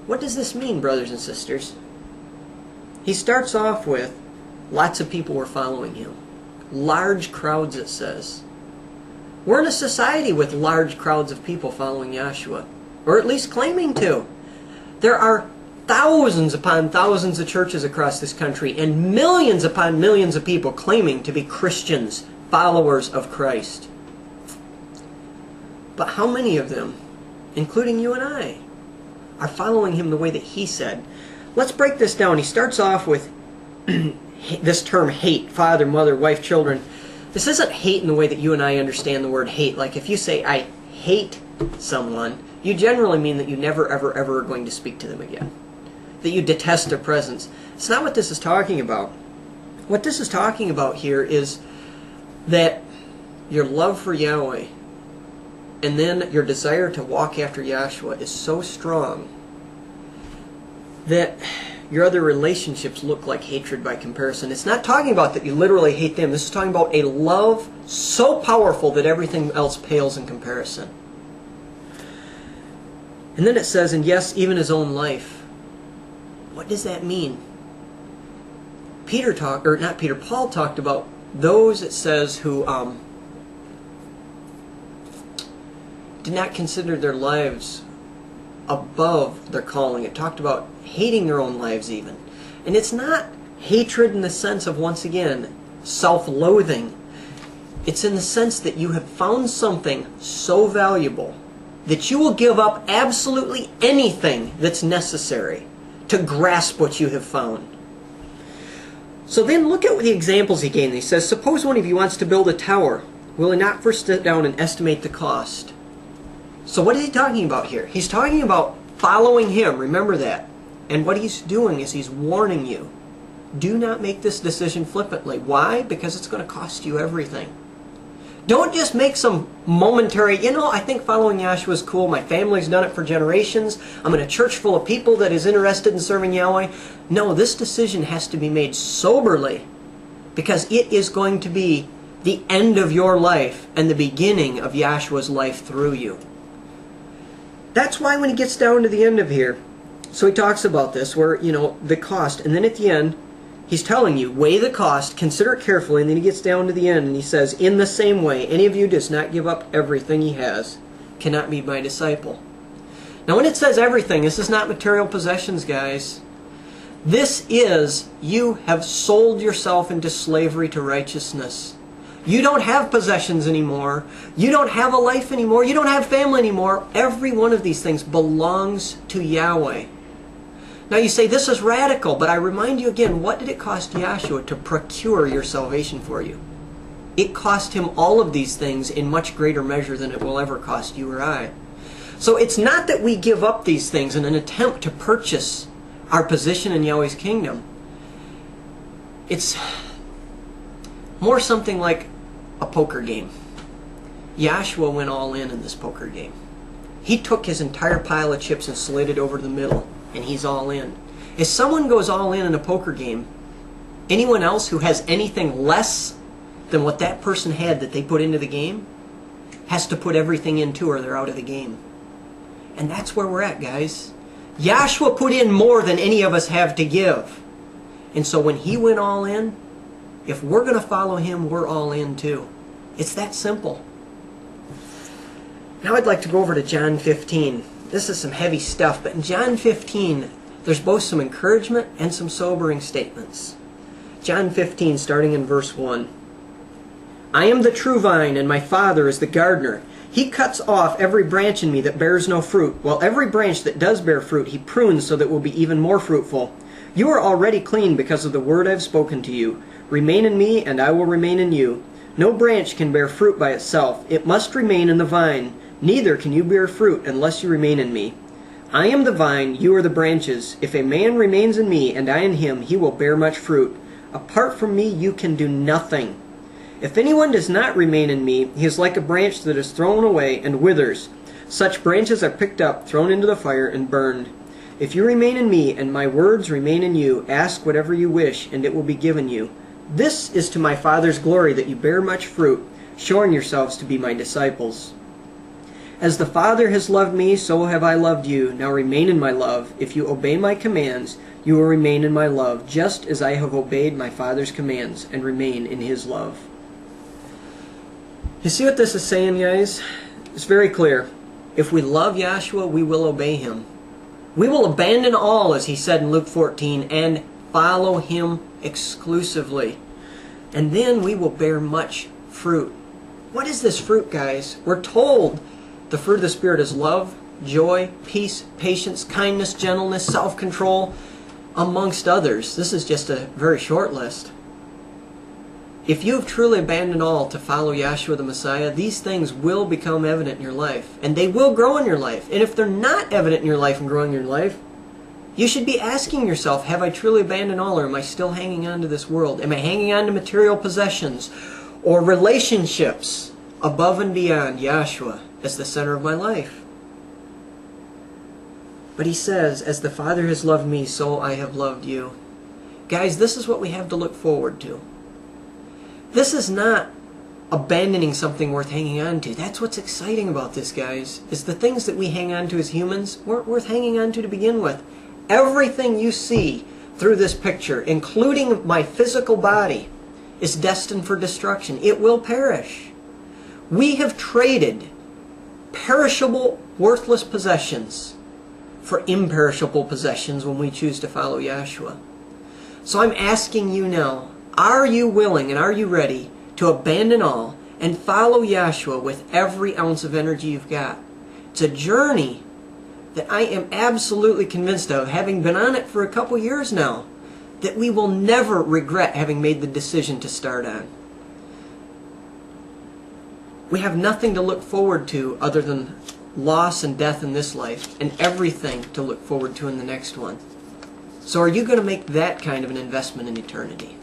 What does this mean, brothers and sisters? He starts off with lots of people were following him. Large crowds, it says. We're in a society with large crowds of people following Yahshua, or at least claiming to. There are thousands upon thousands of churches across this country, and millions upon millions of people claiming to be Christians, followers of Christ. But how many of them, including you and I, are following him the way that he said? Let's break this down. He starts off with this term hate, father, mother, wife, children. This isn't hate in the way that you and I understand the word hate. Like if you say, I hate someone, you generally mean that you never, ever, ever are going to speak to them again. That you detest their presence. It's not what this is talking about. What this is talking about here is that your love for Yahweh and then your desire to walk after Yahshua is so strong that your other relationships look like hatred by comparison. It's not talking about that you literally hate them. This is talking about a love so powerful that everything else pales in comparison. And then it says, and yes, even his own life. What does that mean? Paul talked about those, it says, who did not consider their lives above their calling. It talked about hating their own lives even. And it's not hatred in the sense of, once again, self-loathing. It's in the sense that you have found something so valuable that you will give up absolutely anything that's necessary to grasp what you have found. So then look at the examples he gave. He says, suppose one of you wants to build a tower. Will he not first sit down and estimate the cost? So what is he talking about here? He's talking about following him. Remember that. And what he's doing is he's warning you. Do not make this decision flippantly. Why? Because it's going to cost you everything. Don't just make some momentary, I think following Yahshua is cool. My family's done it for generations. I'm in a church full of people that is interested in serving Yahweh. No, this decision has to be made soberly, because it is going to be the end of your life and the beginning of Yahshua's life through you. That's why when he gets down to the end of here, so he talks about this, where, the cost, and then at the end, he's telling you, weigh the cost, consider it carefully, and then he gets down to the end and he says, in the same way, any of you does not give up everything he has cannot be my disciple. Now when it says everything, this is not material possessions, guys. This is, you have sold yourself into slavery to righteousness. You don't have possessions anymore. You don't have a life anymore. You don't have family anymore. Every one of these things belongs to Yahweh. Now you say, this is radical, but I remind you again, what did it cost Yahshua to procure your salvation for you? It cost him all of these things in much greater measure than it will ever cost you or I. So it's not that we give up these things in an attempt to purchase our position in Yahweh's kingdom. It's more something like a poker game. Yahshua went all in this poker game. He took his entire pile of chips and slid it over the middle. And he's all in. If someone goes all in a poker game, anyone else who has anything less than what that person had that they put into the game has to put everything in too, or they're out of the game. And that's where we're at, guys. Yahshua put in more than any of us have to give. And so when he went all in, if we're going to follow him, we're all in too. It's that simple. Now I'd like to go over to John 15. This is some heavy stuff, but in John 15, there's both some encouragement and some sobering statements. John 15, starting in verse 1. I am the true vine, and my Father is the gardener. He cuts off every branch in me that bears no fruit, while every branch that does bear fruit he prunes so that it will be even more fruitful. You are already clean because of the word I have spoken to you. Remain in me, and I will remain in you. No branch can bear fruit by itself. It must remain in the vine. Neither can you bear fruit unless you remain in me. I am the vine, you are the branches. If a man remains in me, and I in him, he will bear much fruit. Apart from me, you can do nothing. If anyone does not remain in me, he is like a branch that is thrown away and withers. Such branches are picked up, thrown into the fire, and burned. If you remain in me, and my words remain in you, ask whatever you wish, and it will be given you. This is to my Father's glory, that you bear much fruit, showing yourselves to be my disciples. As the Father has loved me, so have I loved you. Now remain in my love. If you obey my commands, you will remain in my love, just as I have obeyed my Father's commands and remain in his love. You see what this is saying, guys? It's very clear. If we love Yahshua, we will obey him. We will abandon all, as he said in Luke 14, and follow him exclusively. And then we will bear much fruit. What is this fruit, guys? We're told the fruit of the Spirit is love, joy, peace, patience, kindness, gentleness, self-control, amongst others. This is just a very short list. If you have truly abandoned all to follow Yahshua the Messiah, these things will become evident in your life. And they will grow in your life. And if they're not evident in your life and growing in your life, you should be asking yourself, have I truly abandoned all, or am I still hanging on to this world? Am I hanging on to material possessions or relationships above and beyond Yahshua as the center of my life? But he says, as the Father has loved me, so I have loved you. Guys, this is what we have to look forward to. This is not abandoning something worth hanging on to. That's what's exciting about this, guys, is the things that we hang on to as humans weren't worth hanging on to begin with. Everything you see through this picture, including my physical body, is destined for destruction. It will perish. We have traded perishable, worthless possessions for imperishable possessions when we choose to follow Yahshua. So I'm asking you now, are you willing and are you ready to abandon all and follow Yahshua with every ounce of energy you've got? It's a journey that I am absolutely convinced of, having been on it for a couple years now, that we will never regret having made the decision to start on. We have nothing to look forward to other than loss and death in this life, and everything to look forward to in the next one. So are you going to make that kind of an investment in eternity?